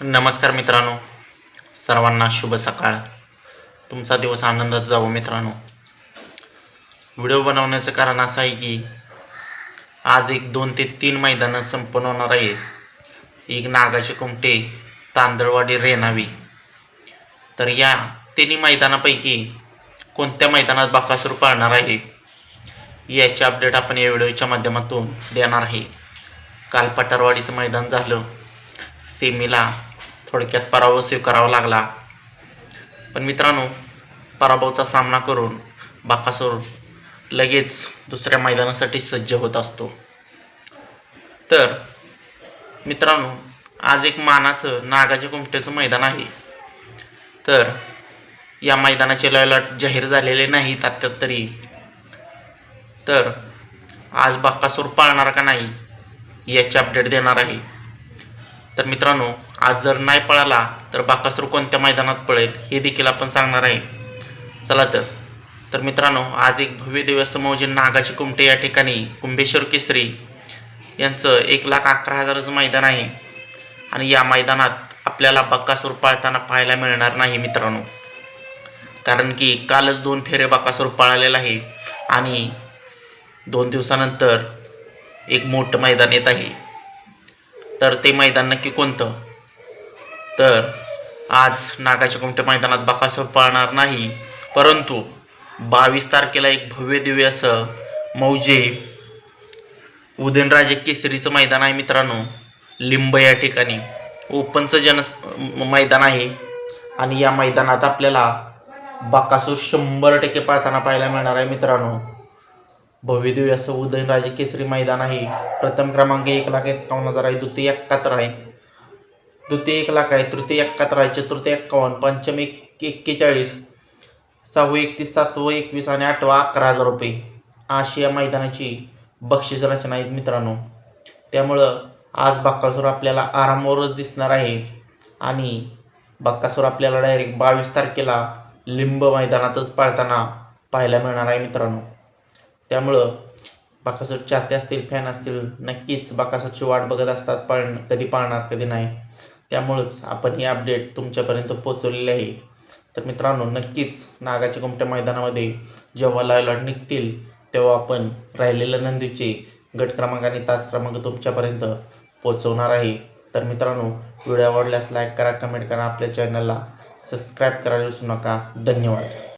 नमस्कार मित्रांनो, सर्वांना शुभ सकाळ. तुमचा दिवस आनंदात जावो मित्रांनो. व्हिडिओ बनवण्याचं कारण असं आहे की आज 2 ते 3 मैदानं संपन्न होणार आहेत. एक नागाचे कुमटे, तांदळवाडी, रेणावी. तर या तिन्ही मैदानापैकी कोणत्या मैदानात बकासूर पाळणार आहे याचे अपडेट आपण या व्हिडिओच्या माध्यमातून देणार आहे. काल पठारवाडीचं मैदान झालं, सेमीला थोडक्यात पराभव स्वीकारावा लागला. पण मित्रांनो, पराभवाचा सामना करून बकासूर लगेच दुसऱ्या मैदानासाठी सज्ज होत असतो. तर मित्रांनो, आज एक मानाचं नागाच्या कुमटेचं मैदान आहे. तर या मैदानाचे लॉट जाहीर झालेले नाहीत आता तरी. तर आज बकासूर पाळणार का नाही याचे अपडेट देणार आहे. तर मित्रांनो, आज जर नाही पळाला तर बकासूर कोणत्या मैदानात पळेल हे देखील आपण सांगणार आहे. चला तर मित्रांनो, आज एक भव्य दिवस मौजे नागाचे कुमटे या ठिकाणी कुंभेश्वर केसरी यांचं 1,11,000चं मैदान आहे. आणि या मैदानात आपल्याला बकासूर पाळताना पाहायला मिळणार नाही मित्रांनो, कारण की कालच 2 फेरे बकासूर पळालेला आहे आणि 2 दिवसानंतर एक मोठं मैदान येत आहे. तर ते मैदान नक्की कोणतं? तर आज नागाच्या कुमटे मैदानात बकासूर पाळणार नाही, परंतु 22 तारखेला एक भव्य दिव्य असं मौजे उदयनराजे केसरीचं मैदान आहे मित्रांनो. लिंब या ठिकाणी ओपनचं मैदान आहे आणि या मैदानात आपल्याला बकासूर 100% पाळताना पाहायला मिळणार आहे मित्रांनो. भव्य दिव्य असं उदयनराजे केसरी मैदान आहे. प्रथम क्रमांक 1,51,000 आहे, द्वितीय 71 आहे, द्वितीय 1,00,000 आहे, तृतीय 71 आहे, चतुर्थ 51, पंचम 41, सहावं 31, सातवं 21 आणि आठवं 11,000 रुपये अशी या मैदानाची बक्षीस रचना आहेत मित्रांनो. त्यामुळं आज बकासूर आपल्याला आरामावरच दिसणार आहे आणि बकासूर आपल्याला डायरेक्ट 22 तारखेला लिंब मैदानातच पाळताना पाहायला मिळणार आहे मित्रांनो. त्यामुळं बकासूर चाहते असतील, फॅन असतील, नक्कीच बकासूरची वाट बघत असतात, कधी पाळणार कधी नाही. त्यामुळंच आपण ही अपडेट तुमच्यापर्यंत पोचवलेली आहे. तर मित्रांनो, नक्कीच नागाच्या कुमटे मैदानामध्ये जेव्हा लॉट निघतील तेव्हा आपण राहिलेल्या नंदीचे गट क्रमांक आणि तास क्रमांक तुमच्यापर्यंत पोचवणार आहे. तर मित्रांनो, व्हिडिओ आवडल्यास लाईक करा, कमेंट करा, आपल्या चॅनलला सबस्क्राईब करायला विसरू नका. धन्यवाद.